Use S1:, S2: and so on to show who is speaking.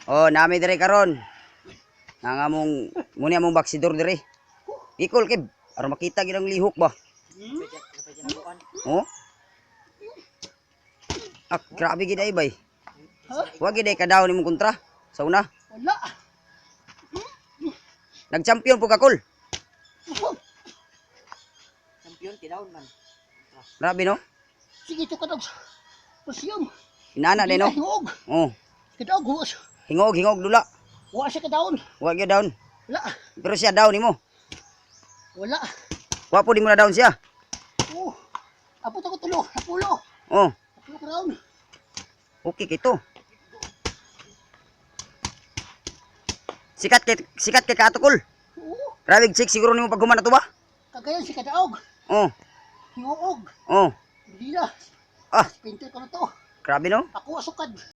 S1: Oh, nami dire karon. Nga mong muni among baksidor dire. Ikol kay aron makita gid ang lihok ba. Oh. Ah, grabe gid ay bay. Wa gid ay kadaw nimong kontra sa una.
S2: Wala.
S1: Nag-champion po ka kol.
S3: Champion tidaon man.
S1: Grabe no.
S2: Sige to kadog. Pasyam.
S1: Inana din no.
S2: Hingog.
S1: Oh.
S2: Kadog huwas.
S1: Hingog dula.
S2: Wa siya kadaon.
S1: Wa gyud down.
S2: Wala.
S1: Pero siya down nimo.
S2: Wala.
S1: Wa po di mo na down siya.
S2: Oh. Abot ako tulo. Apulo.
S1: Oh.
S2: Apulo kadaon.
S1: Okay kito. Sikat kay katukol.
S2: Oo.
S1: Grabe check siguro nimo pag humana to ba?
S2: Kagayan si kadaog.
S1: Oh.
S2: Hingoog.
S1: Oh.
S2: Dili na.
S1: Ah,
S2: Pinter ko na to.
S1: grabe no.
S2: Ako asukad.